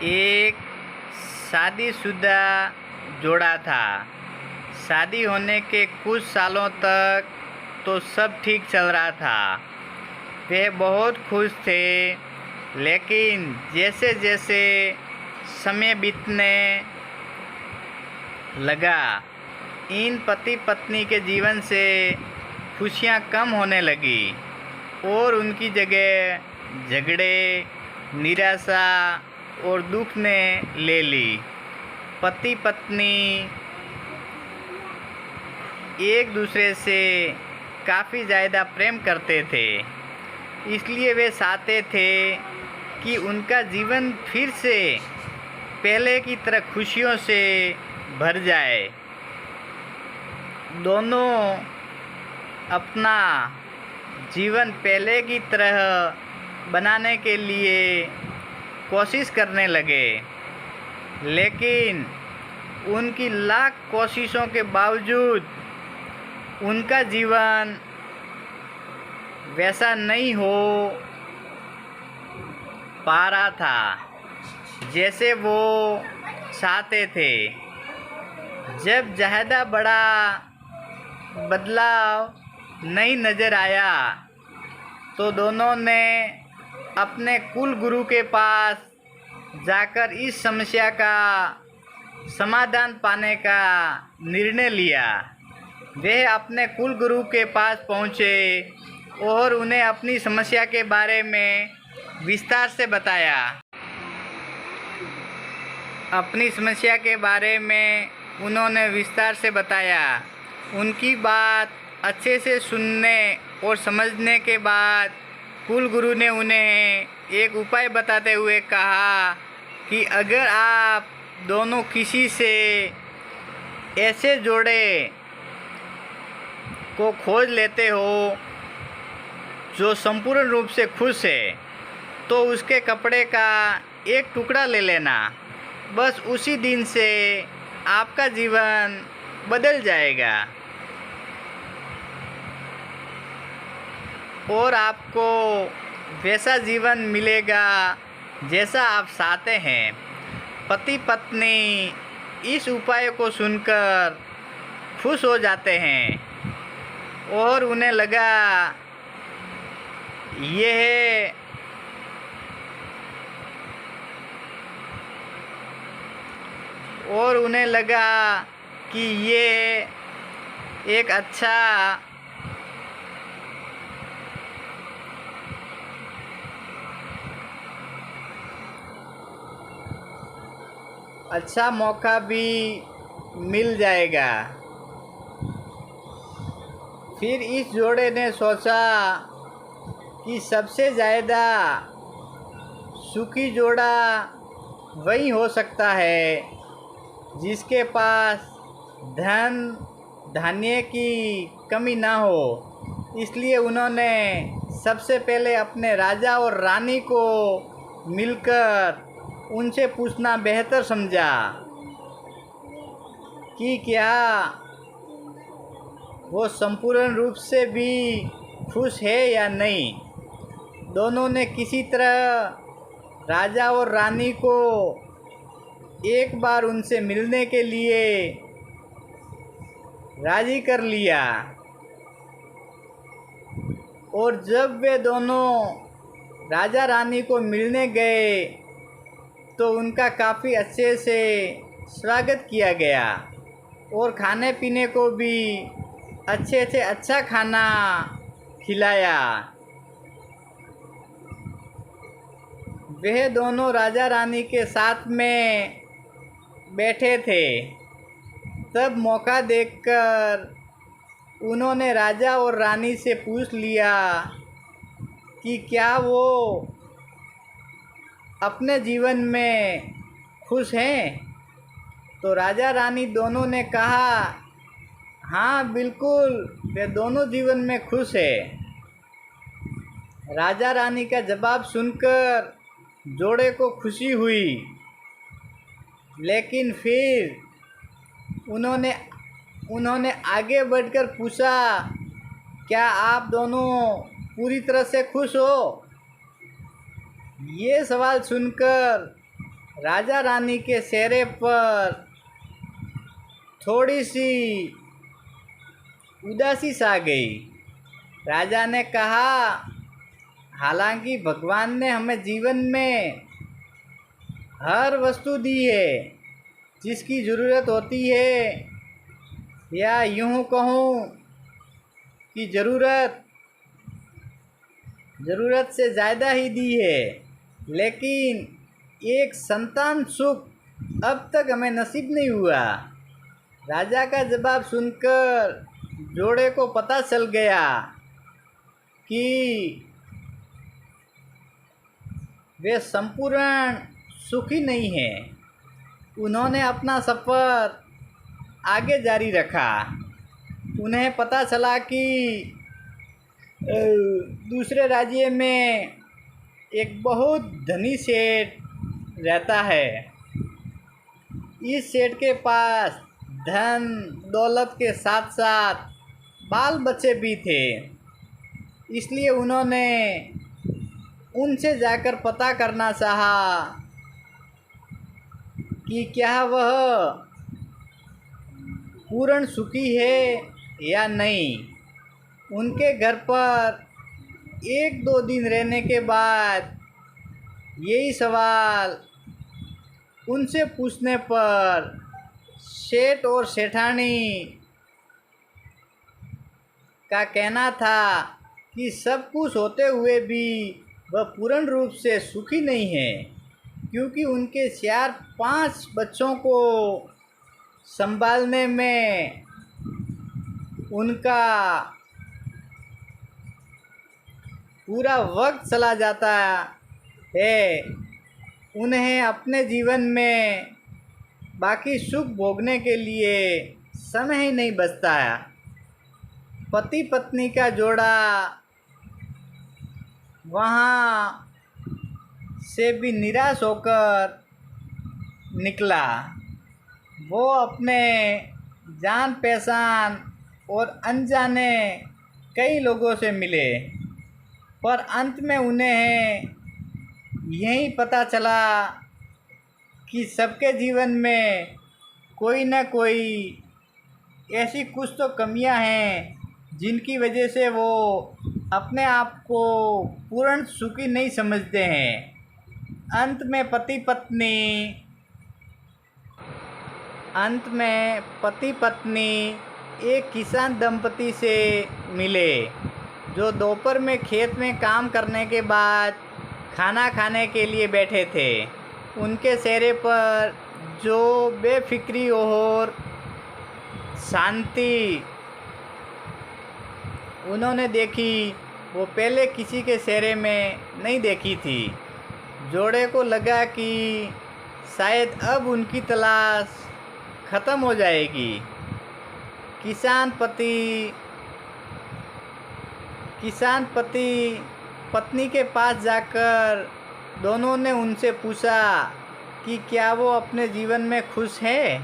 एक शादीशुदा जोड़ा था। शादी होने के कुछ सालों तक तो सब ठीक चल रहा था। वे बहुत खुश थे, लेकिन जैसे जैसे समय बीतने लगा, इन पति पत्नी के जीवन से खुशियाँ कम होने लगी और उनकी जगह झगड़े, निराशा और दुख ने ले ली। पति पत्नी एक दूसरे से काफ़ी ज़्यादा प्रेम करते थे, इसलिए वे चाहते थे कि उनका जीवन फिर से पहले की तरह खुशियों से भर जाए। दोनों अपना जीवन पहले की तरह बनाने के लिए कोशिश करने लगे, लेकिन उनकी लाख कोशिशों के बावजूद उनका जीवन वैसा नहीं हो पा रहा था जैसे वो चाहते थे। जब ज़्यादा बड़ा बदलाव नहीं नज़र आया तो दोनों ने अपने कुल गुरु के पास जाकर इस समस्या का समाधान पाने का निर्णय लिया। वे अपने कुल गुरु के पास पहुँचे और उन्हें अपनी समस्या के बारे में विस्तार से बताया। अपनी समस्या के बारे में उन्होंने विस्तार से बताया। उनकी बात अच्छे से सुनने और समझने के बाद कुल गुरु ने उन्हें एक उपाय बताते हुए कहा कि अगर आप दोनों किसी से ऐसे जोड़े को खोज लेते हो जो संपूर्ण रूप से खुश है, तो उसके कपड़े का एक टुकड़ा ले लेना। बस उसी दिन से आपका जीवन बदल जाएगा और आपको वैसा जीवन मिलेगा जैसा आप चाहते हैं। पति पत्नी इस उपाय को सुनकर खुश हो जाते हैं और उन्हें लगा कि ये एक अच्छा मौका भी मिल जाएगा। फिर इस जोड़े ने सोचा कि सबसे ज़्यादा सुखी जोड़ा वही हो सकता है जिसके पास धन धान्य की कमी ना हो। इसलिए उन्होंने सबसे पहले अपने राजा और रानी को मिलकर उनसे पूछना बेहतर समझा कि क्या वो संपूर्ण रूप से भी खुश है या नहीं। दोनों ने किसी तरह राजा और रानी को एक बार उनसे मिलने के लिए राजी कर लिया और जब वे दोनों राजा रानी को मिलने गए तो उनका काफ़ी अच्छे से स्वागत किया गया और खाने पीने को भी अच्छे से अच्छा खाना खिलाया। वे दोनों राजा रानी के साथ में बैठे थे। तब मौका देखकर उन्होंने राजा और रानी से पूछ लिया कि क्या वो अपने जीवन में खुश हैं। तो राजा रानी दोनों ने कहा, हाँ बिल्कुल, वे दोनों जीवन में खुश है। राजा रानी का जवाब सुनकर जोड़े को खुशी हुई, लेकिन फिर उन्होंने आगे बढ़कर पूछा, क्या आप दोनों पूरी तरह से खुश हो? ये सवाल सुनकर राजा रानी के चेहरे पर थोड़ी सी उदासी सा गई। राजा ने कहा, हालांकि भगवान ने हमें जीवन में हर वस्तु दी है जिसकी ज़रूरत होती है, या यूँ कहूँ कि ज़रूरत से ज़्यादा ही दी है, लेकिन एक संतान सुख अब तक हमें नसीब नहीं हुआ। राजा का जवाब सुनकर जोड़े को पता चल गया कि वे संपूर्ण सुखी नहीं हैं। उन्होंने अपना सफ़र आगे जारी रखा। उन्हें पता चला कि दूसरे राज्य में एक बहुत धनी सेठ रहता है। इस सेठ के पास धन दौलत के साथ साथ बाल बच्चे भी थे। इसलिए उन्होंने उनसे जाकर पता करना चाहा कि क्या वह पूर्ण सुखी है या नहीं। उनके घर पर 1-2 दिन रहने के बाद यही सवाल उनसे पूछने पर सेठ और सेठानी का कहना था कि सब कुछ होते हुए भी वह पूर्ण रूप से सुखी नहीं है, क्योंकि उनके 4-5 बच्चों को संभालने में उनका पूरा वक्त चला जाता है। उन्हें अपने जीवन में बाकी सुख भोगने के लिए समय ही नहीं बचता है। पति पत्नी का जोड़ा वहाँ से भी निराश होकर निकला। वो अपने जान पहचान और अनजाने कई लोगों से मिले, पर अंत में उन्हें यही पता चला कि सबके जीवन में कोई न कोई ऐसी कुछ तो कमियां हैं जिनकी वजह से वो अपने आप को पूर्ण सुखी नहीं समझते हैं। अंत में पति पत्नी एक किसान दंपति से मिले, जो दोपहर में खेत में काम करने के बाद खाना खाने के लिए बैठे थे। उनके चेहरे पर जो बेफिक्री और शांति उन्होंने देखी, वो पहले किसी के चेहरे में नहीं देखी थी। जोड़े को लगा कि शायद अब उनकी तलाश ख़त्म हो जाएगी। किसान पति पत्नी के पास जाकर दोनों ने उनसे पूछा कि क्या वो अपने जीवन में खुश है।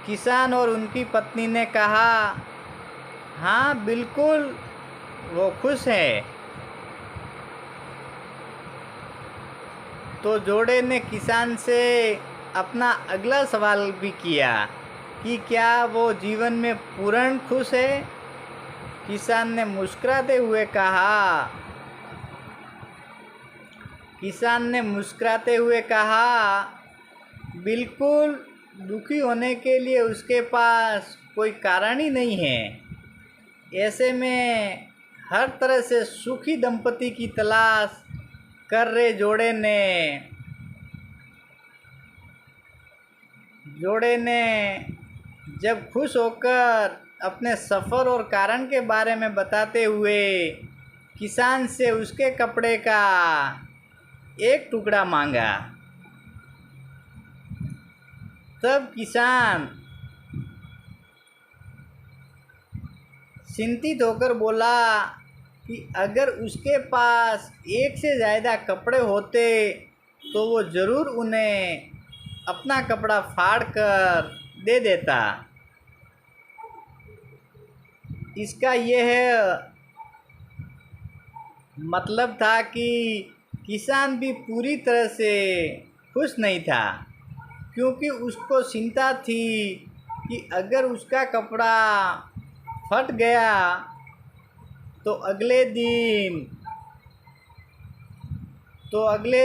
किसान और उनकी पत्नी ने कहा, हाँ बिल्कुल, वो खुश है। तो जोड़े ने किसान से अपना अगला सवाल भी किया कि क्या वो जीवन में पूर्ण खुश है। किसान ने मुस्कुराते हुए कहा, बिल्कुल, दुखी होने के लिए उसके पास कोई कारण ही नहीं है। ऐसे में हर तरह से सुखी दंपति की तलाश कर रहे जोड़े ने जब खुश होकर अपने सफ़र और कारण के बारे में बताते हुए किसान से उसके कपड़े का एक टुकड़ा मांगा, तब किसान चिंतित होकर बोला कि अगर उसके पास एक से ज़्यादा कपड़े होते तो वो ज़रूर उन्हें अपना कपड़ा फाड़ कर दे देता। इसका यह मतलब था कि किसान भी पूरी तरह से खुश नहीं था, क्योंकि उसको चिंता थी कि अगर उसका कपड़ा फट गया तो अगले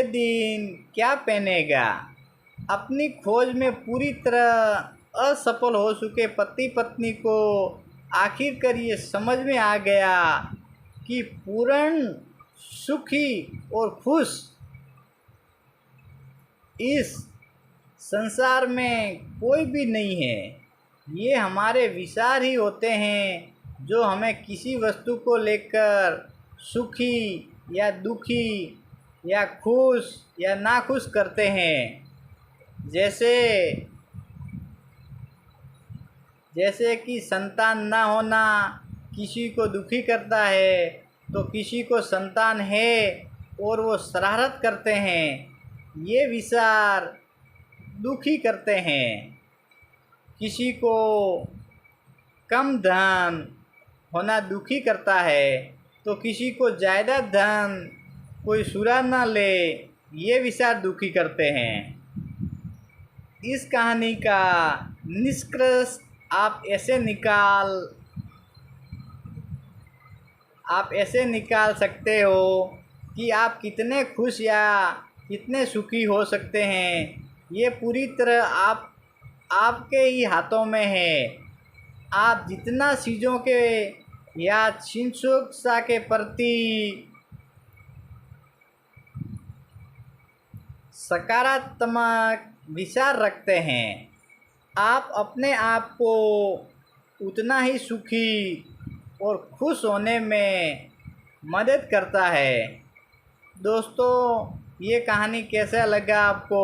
दिन क्या पहनेगा। अपनी खोज में पूरी तरह असफल हो चुके पति पत्नी को आखिरकार ये समझ में आ गया कि पूर्ण सुखी और खुश इस संसार में कोई भी नहीं है। ये हमारे विचार ही होते हैं जो हमें किसी वस्तु को लेकर सुखी या दुखी या खुश या नाखुश करते हैं। जैसे कि संतान ना होना किसी को दुखी करता है, तो किसी को संतान है और वो शरारत करते हैं, ये विचार दुखी करते हैं। किसी को कम धन होना दुखी करता है, तो किसी को ज़्यादा धन कोई सुरा ना ले, ये विचार दुखी करते हैं। इस कहानी का निष्कर्ष आप ऐसे निकाल सकते हो कि आप कितने खुश या कितने सुखी हो सकते हैं। ये पूरी तरह आपके ही हाथों में है। आप जितना चीज़ों के या चिंता के प्रति सकारात्मक विचार रखते हैं, आप अपने आप को उतना ही सुखी और खुश होने में मदद करता है। दोस्तों, ये कहानी कैसा लगा आपको?